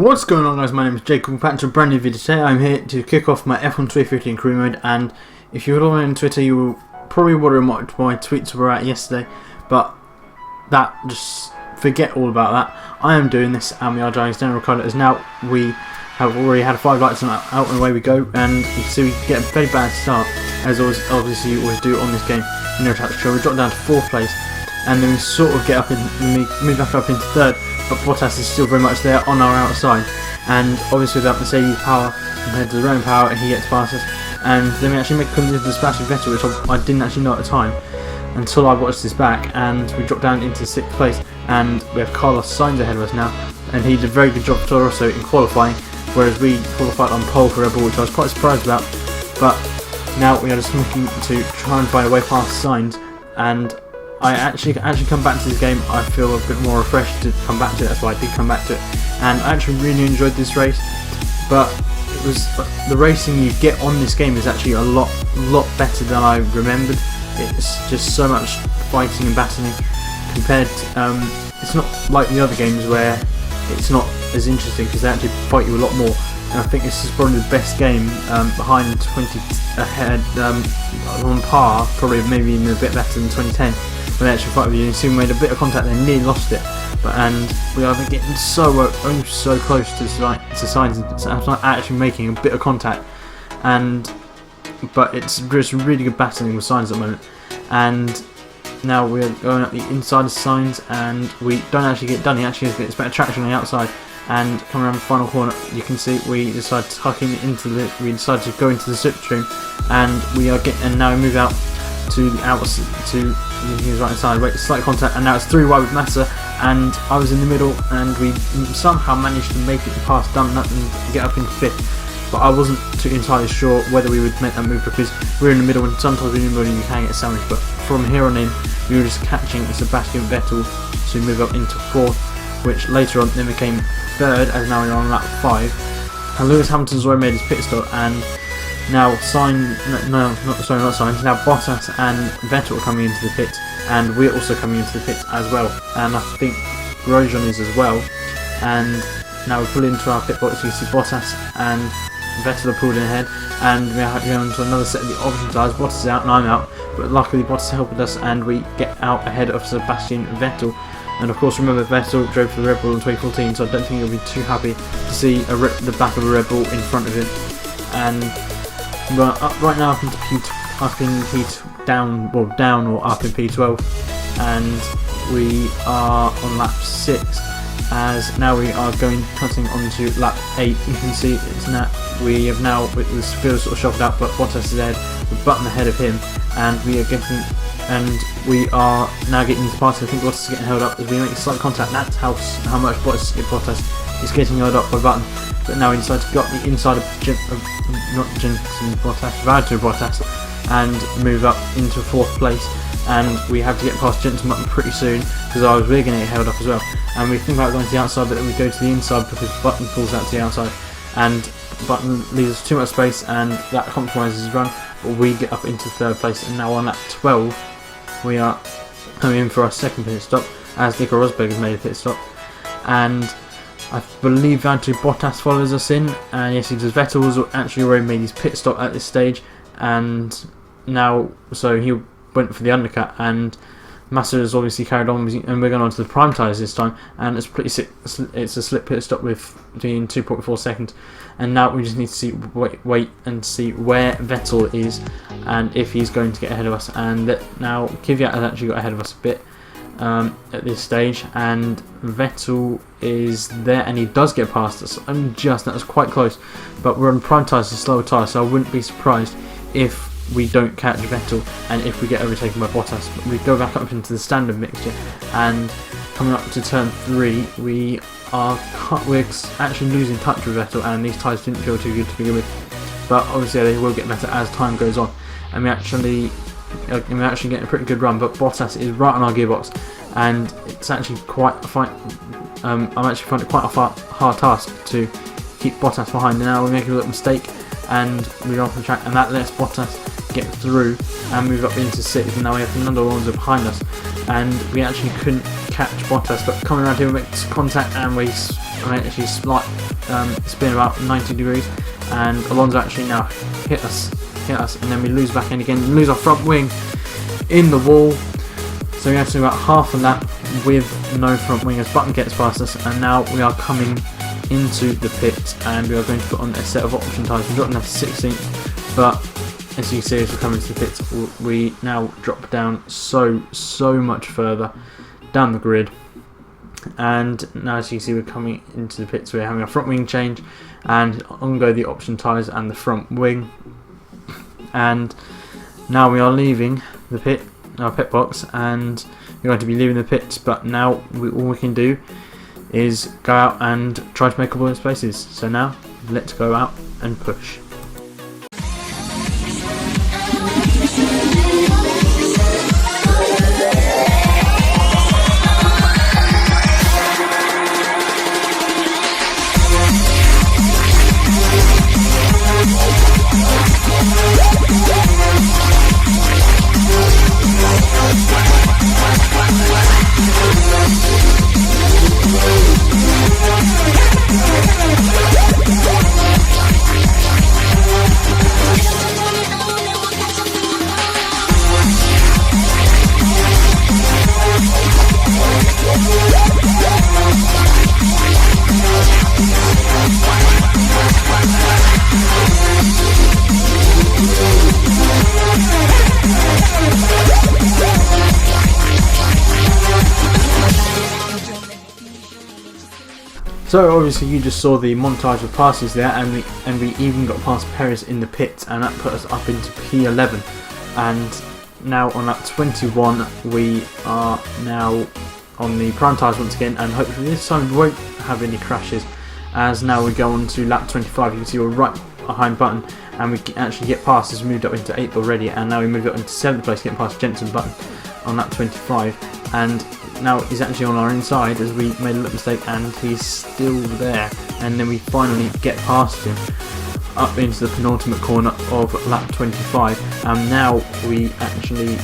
What's going on, guys? My name is Jacob, back to a brand new video. Today I'm here to kick off my F1 2015 career mode, and if you follow me on Twitter you will probably wondering what my tweets were at yesterday, but that, just forget all about that. I am doing this and we are driving down Ricciardo as now we have already had 5 lights and out and away we go, and you can see we get a very bad start, as always, obviously you always do on this game. You know, so we drop down to 4th place and then we sort of get up and move back up into 3rd. But Bottas is still very much there on our outside, and obviously without Mercedes power compared to the Roman power, he gets past us, and then we actually make come into the splash with Vettel, which I didn't actually know at the time until I watched this back, and we drop down into 6th place, and we have Carlos Sainz ahead of us now, and he did a very good job for Toro Rosso in qualifying, whereas we qualified on pole for Red Bull, which I was quite surprised about. But now we are just looking to try and find a way past Sainz, and I actually come back to this game. I feel a bit more refreshed to come back to it. That's why I did come back to it, and I actually really enjoyed this race. But it was the racing you get on this game is actually a lot better than I remembered. It's just so much fighting and battling compared to, it's not like the other games where it's not as interesting because they actually fight you a lot more. And I think this is probably the best game behind 20 ahead on par, probably maybe even a bit better than 2010. When they actually fight with you, and soon we made a bit of contact and nearly lost it. And we are getting so close to Sainz, actually making a bit of contact. But it's just really good battling with Sainz at the moment. And now we're going up the inside of Sainz, and we don't actually get done. He actually gets better traction on the outside. And coming around the final corner, you can see we decide to we decide to go into the slipstream, and we are and now we move out to the outside to his right side, wait, slight contact, and now it's 3 wide with Massa, and I was in the middle, and we somehow managed to make it past Dunlap and get up into 5th. But I wasn't too entirely sure whether we would make that move because we were in the middle, and sometimes when you're in the middle you can get sandwiched. But from here on in, we were just catching Sebastian Vettel to move up into 4th, which later on then became 3rd, as now we're on lap 5. And Lewis Hamilton's already made his pit stop, and now not Sainz, now Bottas and Vettel are coming into the pit, and we're also coming into the pit as well, and I think Grosjean is as well. And now we pull into our pit box, you see Bottas and Vettel are pulled in ahead, and we are going to another set of the option tyres. Bottas is out and I'm out, but luckily Bottas helped us and we get out ahead of Sebastian Vettel. And of course, remember, Vettel drove for the Red Bull in 2014, so I don't think he'll be too happy to see the back of a Red Bull in front of him. And right now up in down or up in P12, and we are on lap 6, as now we are cutting onto lap 8. You can see it's it was feels sort of shuffled out, but Bottas is ahead, the button ahead of him, and we are now getting into party. I think Bottas is getting held up as we make slight contact. That's how much Bottas is getting held up by button. But now we decide to go up the inside of Valtteri Bottas and move up into 4th place. And we have to get past Jensen Button pretty soon because we're going to get held up as well. And we think about going to the outside, but then we go to the inside because Button pulls out to the outside, and Button leaves us too much space, and that compromises his run. But we get up into 3rd place, and now on lap 12 we are coming in for our 2nd pit stop, as Nico Rosberg has made a pit stop, and I believe Valtteri Bottas follows us in, and yes he does. Vettel has actually already made his pit stop at this stage, and now so he went for the undercut, and Massa has obviously carried on, and we're going on to the prime tyres this time, and it's pretty sick. It's a slip pit stop with between 2.4 seconds, and now we just need to wait and see where Vettel is and if he's going to get ahead of us. And now Kvyat has actually got ahead of us a bit at this stage, and Vettel is there, and he does get past us. That was quite close, but we're on prime tyres, a slower tyre, so I wouldn't be surprised if we don't catch Vettel and if we get overtaken by Bottas. But we go back up into the standard mixture, and coming up to turn 3 we're actually losing touch with Vettel, and these tyres didn't feel too good to begin with, but obviously they will get better as time goes on, and we're actually getting a pretty good run. But Bottas is right on our gearbox, and it's actually quite a fight. I'm actually finding it quite a hard task to keep Bottas behind. And now we're making a little mistake and move off the track, and that lets Bottas get through and move up into 6th, and now we have Fernando Alonso behind us, and we actually couldn't catch Bottas, but coming around here we make contact, and we actually spin about 90 degrees, and Alonso actually now hit us, and then we lose back end again, lose our front wing in the wall. So we have to do about half of that with no front wing as Button gets past us, and now we are coming into the pit and we are going to put on a set of option tyres. We've gotten that to 16th, but as you can see, as we come into the pit, we now drop down so much further down the grid. And now, as you can see, we're coming into the pits. We're having a front wing change, and on go the option tyres and the front wing. And now we are leaving the pit, our pit box, and we're going to be leaving the pits. But now all we can do is go out and try to make a couple of spaces. So now let's go out and push. So obviously you just saw the montage of passes there, and we even got past Perez in the pits, and that put us up into P11. And now on lap 21 we are now on the prime tyres once again, and hopefully this time we won't have any crashes. As now we go on to lap 25, you can see we're right behind Button, and we actually get past as we moved up into 8th already, and now we move up into 7th place, getting past Jensen Button on lap 25. And now he's actually on our inside as we made a little mistake, and he's still there. And then we finally get past him up into the penultimate corner of lap 25, and now we actually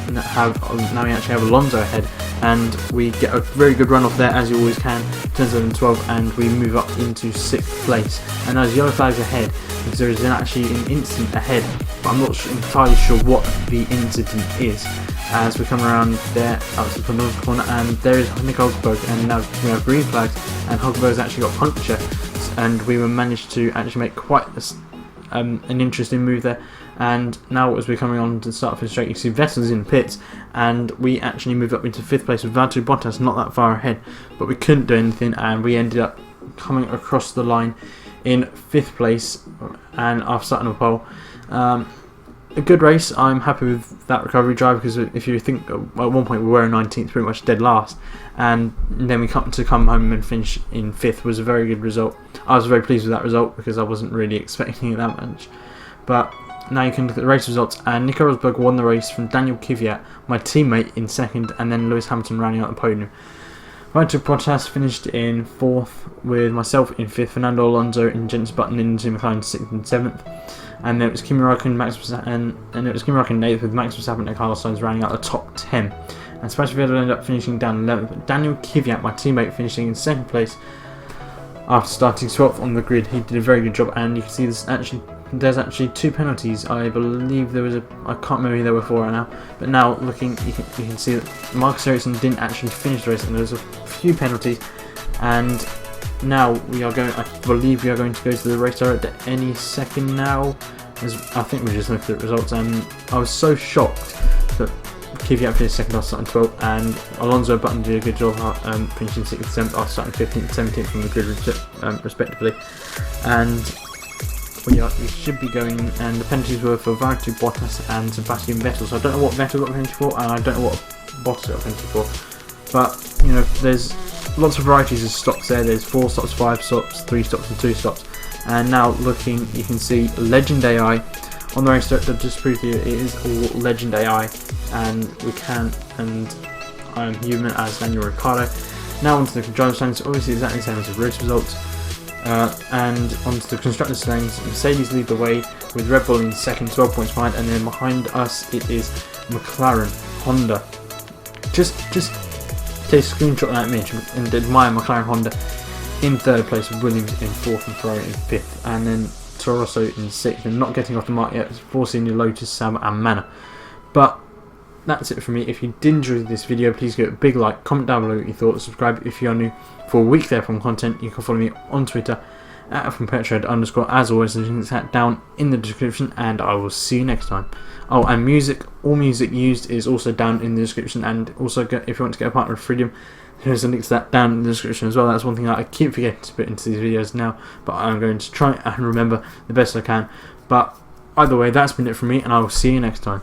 have Alonso ahead, and we get a very good run off there, as you always can. Turns out in 12, and we move up into 6th place. And those yellow flags ahead, because there is actually an incident ahead, but I'm not entirely sure what the incident is. As we come around there up to the penultimate corner, and there is Nick Hulkenberg, and now we have green flags, and Hulkenberg's actually got puncture, and we managed to actually make quite an interesting move there. And now as we're coming on to the start of the straight, you can see Vettel's in pits, and we actually moved up into 5th place with Valtteri Bottas not that far ahead, but we couldn't do anything, and we ended up coming across the line in 5th place, and after starting a pole. A good race. I'm happy with that recovery drive, because if you think at one point we were in 19th, pretty much dead last, and then we come home and finish in 5th was a very good result. I was very pleased with that result because I wasn't really expecting it that much. But now you can look at the race results, and Nico Rosberg won the race from Daniel Kvyat, my teammate, in 2nd, and then Lewis Hamilton rounding out the podium. Valtteri Bottas finished in 4th, with myself in 5th, Fernando Alonso and Jensen Button in McLaren 6th and 7th. And then it was Kimi Räikkönen, Max Verstappen, and it was Kimi Räikkönen 8th, with Max Verstappen and Carlos Sainz rounding out the top 10. And Sebastian Vettel ended up finishing down 11th, but Daniel Kvyat, my teammate, finishing in 2nd place after starting 12th on the grid. He did a very good job, and you can see there's actually 2 penalties. I believe there was I can't remember who there were for right now, but now looking, you can see that Marcus Ericsson didn't actually finish the race, and there's a few penalties. And now I believe we are going to go to the race director any second now, as I think we just looked at the results, and I was so shocked that Kvyat finished 2nd after starting 12th, and Alonso Button did a good job finishing 6th and 7th after starting 15th and 17th from the grid respectively. And we should be going, and the penalties were for Valtteri Bottas and Sebastian Vettel, so I don't know what Vettel got a penalty for, and I don't know what Bottas got a penalty for, but you know, there's lots of varieties of stops there. There's 4 stops, 5 stops, 3 stops and 2 stops. And now looking, you can see Legend AI on the race director. Just to prove to you, it is all Legend AI, and I'm human as Daniel Ricciardo. Now onto the driver standings, obviously exactly the same as the race results. And onto the constructor standings, Mercedes lead the way with Red Bull in 2nd, 12 points behind, and then behind us it is McLaren, Honda. Just take a screenshot of that image and admire McLaren Honda. in 3rd place, with Williams in 4th and Ferrari in 5th, and then CiRRo in 6th, and not getting off the mark yet, forcing your Lotus, Sauber and Manor. But that's it for me. If you did enjoy this video, please give it a big like, comment down below what you thought, subscribe if you are new for a week there from content. You can follow me on Twitter at @FromPetrod_. As always, the links are down in the description, and I will see you next time. Oh, and all music used is also down in the description, and also if you want to get a partner with Freedom, there's a link to that down in the description as well. That's one thing that I keep forgetting to put into these videos now, but I'm going to try and remember the best I can. But either way, that's been it from me, and I will see you next time.